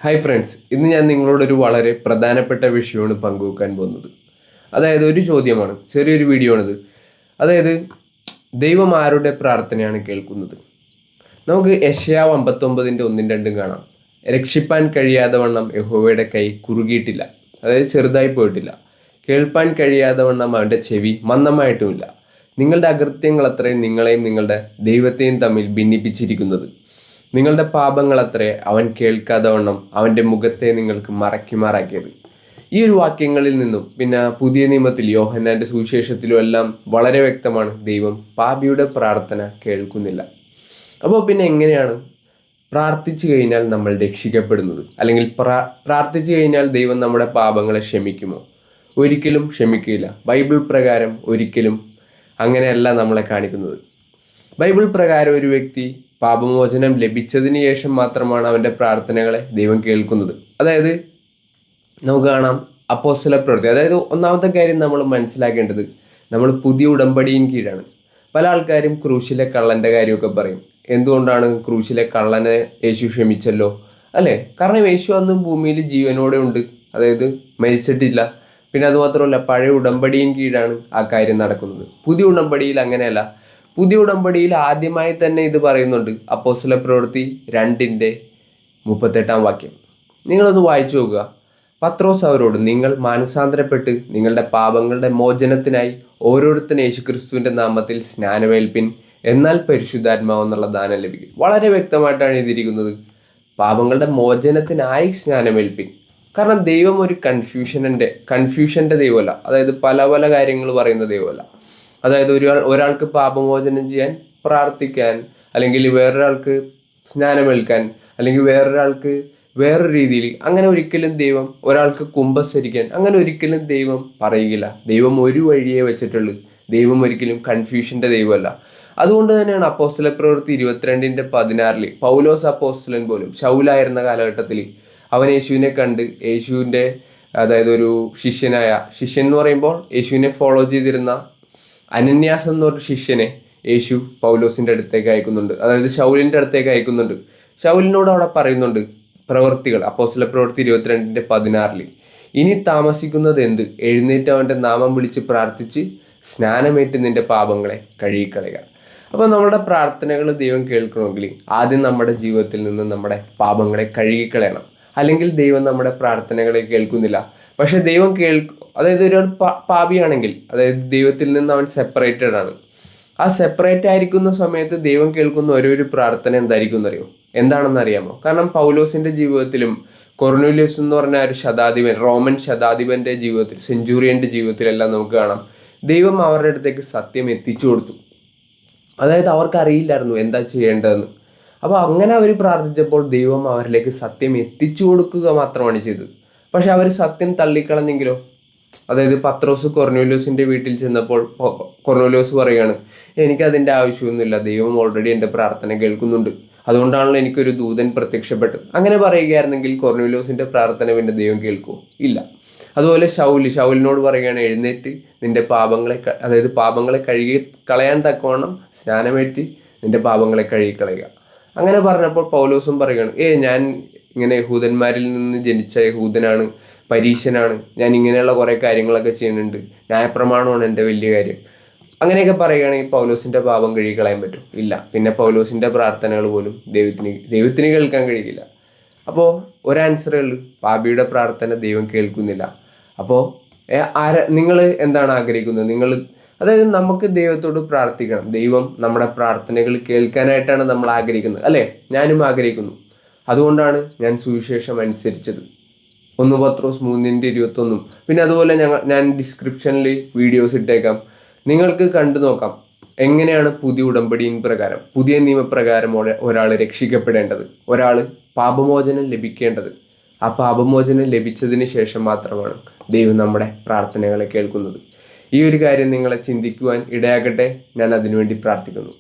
Hi friends, ഇന്ന് ഞാൻ നിങ്ങളോടൊരു വളരെ പ്രധാനപ്പെട്ട വിഷയമാണ് പങ്കുവെക്കാൻ പോകുന്നത്. അതായത് ഒരു ചോദ്യമാണ്, ചെറിയൊരു വീഡിയോ ആണിത്. അതായത് ദൈവം ആരുടെ പ്രാർത്ഥനയാണ് കേൾക്കുന്നത്? നമുക്ക് യെശയ്യാവ് 59:1-2 കാണാം. രക്ഷിപ്പാൻ കഴിയാതെ വണ്ണം യഹോവയുടെ കൈ കുറുകിയിട്ടില്ല, അതായത് ചെറുതായി പോയിട്ടില്ല. കേൾപ്പാൻ കഴിയാതെ വണ്ണം അവൻ്റെ ചെവി മന്ദമായിട്ടുമില്ല. നിങ്ങളുടെ അകൃത്യങ്ങൾ അത്രയും നിങ്ങളെയും നിങ്ങളുടെ ദൈവത്തെയും തമ്മിൽ ഭിന്നിപ്പിച്ചിരിക്കുന്നത്. നിങ്ങളുടെ പാപങ്ങൾ അത്രേ അവൻ കേൾക്കാതെ വണ്ണം അവൻ്റെ മുഖത്തെ നിങ്ങൾക്ക് മറയ്ക്കുമാറാക്കിയത്. ഈ ഒരു വാക്യങ്ങളിൽ നിന്നും പിന്നെ പുതിയ നിയമത്തിൽ യോഹന്നാന്റെ സുവിശേഷത്തിലും എല്ലാം വളരെ വ്യക്തമാണ്, ദൈവം പാപിയുടെ പ്രാർത്ഥന കേൾക്കുന്നില്ല. അപ്പോൾ പിന്നെ എങ്ങനെയാണ് പ്രാർത്ഥിച്ചു കഴിഞ്ഞാൽ നമ്മൾ രക്ഷിക്കപ്പെടുന്നത്? അല്ലെങ്കിൽ പ്രാർത്ഥിച്ചു കഴിഞ്ഞാൽ ദൈവം നമ്മുടെ പാപങ്ങളെ ക്ഷമിക്കുമോ? ഒരിക്കലും ക്ഷമിക്കില്ല. ബൈബിൾ പ്രകാരം ഒരിക്കലും അങ്ങനെയല്ല നമ്മളെ കാണിക്കുന്നത്. ബൈബിൾ പ്രകാരം ഒരു വ്യക്തി പാപമോചനം ലഭിച്ചതിന് ശേഷം മാത്രമാണ് അവൻ്റെ പ്രാർത്ഥനകളെ ദൈവം കേൾക്കുന്നത്. അതായത് നമുക്ക് കാണാം അപ്പോസ്തല പ്രവൃത്തി. അതായത് ഒന്നാമത്തെ കാര്യം നമ്മൾ മനസ്സിലാക്കേണ്ടത്, നമ്മൾ പുതിയ ഉടമ്പടിയും കീഴാണ്. പല ആൾക്കാരും ക്രൂശിലെ കള്ളൻ്റെ കാര്യമൊക്കെ പറയും. എന്തുകൊണ്ടാണ് ക്രൂശിലെ കള്ളനെ യേശു ക്ഷമിച്ചല്ലോ അല്ലേ? കാരണം യേശു അന്ന് ഭൂമിയിൽ ജീവനോടെ ഉണ്ട്, അതായത് മരിച്ചിട്ടില്ല. പിന്നെ അതുമാത്രമല്ല, പഴയ ഉടമ്പടിയും കീഴാണ് ആ കാര്യം നടക്കുന്നത്. പുതിയ ഉടമ്പടിയിൽ അങ്ങനെയല്ല. പുതിയ ഉടമ്പടിയിൽ ആദ്യമായി തന്നെ ഇത് പറയുന്നുണ്ട്. അപ്പോസ്തല പ്രവൃത്തി 2:38 നിങ്ങളത് വായിച്ചു നോക്കുക. പത്രോസ് അവരോട്, നിങ്ങൾ മാനസാന്തരപ്പെട്ട് നിങ്ങളുടെ പാപങ്ങളുടെ മോചനത്തിനായി ഓരോരുത്തരും യേശുക്രിസ്തുവിൻ്റെ നാമത്തിൽ സ്നാനമേൽപ്പിൻ, എന്നാൽ പരിശുദ്ധാത്മാവ് എന്നുള്ള ദാനം ലഭിക്കും. വളരെ വ്യക്തമായിട്ടാണ് എഴുതിയിരിക്കുന്നത്, പാപങ്ങളുടെ മോചനത്തിനായി സ്നാനമേൽപ്പിൻ. കാരണം ദൈവം ഒരു കൺഫ്യൂഷൻ്റെ ദൈവമല്ല. അതായത് പല പല കാര്യങ്ങൾ പറയുന്ന ദൈവമല്ല. അതായത് ഒരാൾക്ക് പാപമോചനം ചെയ്യാൻ പ്രാർത്ഥിക്കാൻ, അല്ലെങ്കിൽ വേറൊരാൾക്ക് സ്നാനമേൽക്കാൻ, അല്ലെങ്കിൽ വേറൊരാൾക്ക് വേറൊരു രീതിയിൽ, അങ്ങനെ ഒരിക്കലും ദൈവം ഒരാൾക്ക് കുമ്പസരിക്കാൻ അങ്ങനെ ഒരിക്കലും ദൈവം പറയുകയില്ല. ദൈവം ഒരു വഴിയേ വെച്ചിട്ടുള്ളൂ. ദൈവം ഒരിക്കലും കൺഫ്യൂഷൻ്റെ ദൈവമല്ല. അതുകൊണ്ട് തന്നെയാണ് അപ്പോസ്തല പ്രവൃത്തി 22:16 പൗലോസ് അപ്പോസ്തലൻ പോലും ശൗലായിരുന്ന കാലഘട്ടത്തിൽ അവൻ യേശുവിനെ കണ്ട്, യേശുവിൻ്റെ അതായത് ഒരു ശിഷ്യൻ എന്ന് പറയുമ്പോൾ യേശുവിനെ ഫോളോ ചെയ്തിരുന്ന അനന്യാസ് എന്ന ഒരു ശിഷ്യനെ യേശു പൗലോസിൻ്റെ അടുത്തേക്ക് അയക്കുന്നുണ്ട്, അതായത് ശൗലിൻ്റെ അടുത്തേക്ക് അയക്കുന്നുണ്ട്. ശൗലിനോട് അവിടെ പറയുന്നുണ്ട് പ്രവൃത്തികൾ, അപ്പോസ്തല പ്രവൃത്തി 22:16 ഇനി താമസിക്കുന്നത് എന്ത്? എഴുന്നേറ്റ് അവൻ്റെ നാമം വിളിച്ച് പ്രാർത്ഥിച്ച് സ്നാനമേറ്റ് നിന്റെ പാപങ്ങളെ കഴുകിക്കളയുക. അപ്പോൾ നമ്മുടെ പ്രാർത്ഥനകൾ ദൈവം കേൾക്കണമെങ്കിൽ ആദ്യം നമ്മുടെ ജീവിതത്തിൽ നിന്ന് നമ്മുടെ പാപങ്ങളെ കഴുകിക്കളയണം. അല്ലെങ്കിൽ ദൈവം നമ്മുടെ പ്രാർത്ഥനകളെ കേൾക്കുന്നില്ല. പക്ഷെ ദൈവം അതായത് ഒരാൾ പാപിയാണെങ്കിൽ, അതായത് ദൈവത്തിൽ നിന്ന് അവൻ സെപ്പറേറ്റഡ് ആണ്. ആ സെപ്പറേറ്റ് ആയിരിക്കുന്ന സമയത്ത് ദൈവം കേൾക്കുന്ന ഒരു പ്രാർത്ഥന എന്തായിരിക്കും എന്നറിയോ? എന്താണെന്ന് അറിയാമോ? കാരണം പൗലോസിന്റെ ജീവിതത്തിലും കൊർന്നേലിയോസ് എന്ന് പറഞ്ഞ ഒരു ശതാധിപൻ, റോമൻ ശതാധിപന്റെ ജീവിതത്തിൽ, സെഞ്ചൂറിയന്റെ ജീവിതത്തിലെല്ലാം നമുക്ക് കാണാം, ദൈവം അവരുടെ അടുത്തേക്ക് സത്യം എത്തിച്ചു കൊടുത്തു. അതായത് അവർക്ക് അറിയില്ലായിരുന്നു എന്താ ചെയ്യേണ്ടതെന്ന്. അപ്പോൾ അങ്ങനെ അവർ പ്രാർത്ഥിച്ചപ്പോൾ ദൈവം അവരിലേക്ക് സത്യം എത്തിച്ചു കൊടുക്കുക മാത്രമാണ് ചെയ്തത്. പക്ഷെ അവർ സത്യം തള്ളിക്കളഞ്ഞെങ്കിലോ? അതായത് പത്രോസ് കൊർന്നേലിയോസിന്റെ വീട്ടിൽ ചെന്നപ്പോൾ കൊർന്നേലിയോസ് പറയുകയാണ്, എനിക്കതിൻ്റെ ആവശ്യമൊന്നുമില്ല, ദൈവം ഓൾറെഡി എൻ്റെ പ്രാർത്ഥന കേൾക്കുന്നുണ്ട്, അതുകൊണ്ടാണല്ലോ എനിക്കൊരു ദൂതൻ പ്രത്യക്ഷപ്പെട്ടത്. അങ്ങനെ പറയുകയായിരുന്നെങ്കിൽ കൊർന്നേലിയോസിന്റെ പ്രാർത്ഥന പിന്നെ ദൈവം കേൾക്കുമോ? ഇല്ല. അതുപോലെ ശൗലിനോട് പറയുകയാണ്, എഴുന്നേറ്റ് നിന്റെ പാപങ്ങളെ കഴുകി കളയാൻ തക്കവണ്ണം സ്നാനമേറ്റ് നിന്റെ പാപങ്ങളെ കഴുകിക്കളയുക. അങ്ങനെ പറഞ്ഞപ്പോൾ പൗലോസും പറയുകയാണ്, ഞാൻ ഇങ്ങനെ യഹൂദന്മാരിൽ നിന്ന് ജനിച്ച യഹൂദനാണ്, പരീശനാണ്, ഞാൻ ഇങ്ങനെയുള്ള കുറേ കാര്യങ്ങളൊക്കെ ചെയ്യുന്നുണ്ട്, ന്യായപ്രമാണമാണ് എൻ്റെ വലിയ കാര്യം. അങ്ങനെയൊക്കെ പറയുകയാണെങ്കിൽ പൗലോസിൻ്റെ പാപം കഴുകിക്കളയാൻ പറ്റും? ഇല്ല. പിന്നെ പൗലോസിൻ്റെ പ്രാർത്ഥനകൾ പോലും ദൈവത്തിന് കേൾക്കാൻ കഴിയില്ല. അപ്പോൾ ഒരാൻസറേ ഉള്ളൂ, പാപിയുടെ പ്രാർത്ഥന ദൈവം കേൾക്കുന്നില്ല. അപ്പോൾ നിങ്ങൾ എന്താണ് ആഗ്രഹിക്കുന്നത്? അതായത് നമുക്ക് ദൈവത്തോട് പ്രാർത്ഥിക്കണം. ദൈവം നമ്മുടെ പ്രാർത്ഥനകൾ കേൾക്കാനായിട്ടാണ് നമ്മൾ ആഗ്രഹിക്കുന്നത്, അല്ലേ? ഞാനും ആഗ്രഹിക്കുന്നു. അതുകൊണ്ടാണ് ഞാൻ സുവിശേഷം അനുസരിച്ചത്. 1 പത്രോസ് 3:21. പിന്നെ അതുപോലെ ഞാൻ ഡിസ്ക്രിപ്ഷനിൽ വീഡിയോസ് ഇട്ടേക്കാം, നിങ്ങൾക്ക് കണ്ടു നോക്കാം എങ്ങനെയാണ് പുതിയ ഉടമ്പടിயின் പ്രകാരം, പുതിയ നിയമപ്രകാരം ഒരാൾ രക്ഷിക്കപ്പെടേണ്ടത്, ഒരാൾ പാപമോചനം ലഭിക്കേണ്ടത്. ആ പാപമോചനം ലഭിച്ചതിന് ശേഷം മാത്രമാണ് ദൈവം നമ്മുടെ പ്രാർത്ഥനകളെ കേൾക്കുന്നത്. ഈ ഒരു കാര്യം നിങ്ങളെ ചിന്തിക്കുവാൻ ഇടയാകട്ടെ. ഞാൻ അതിനുവേണ്ടി പ്രാർത്ഥിക്കുന്നു.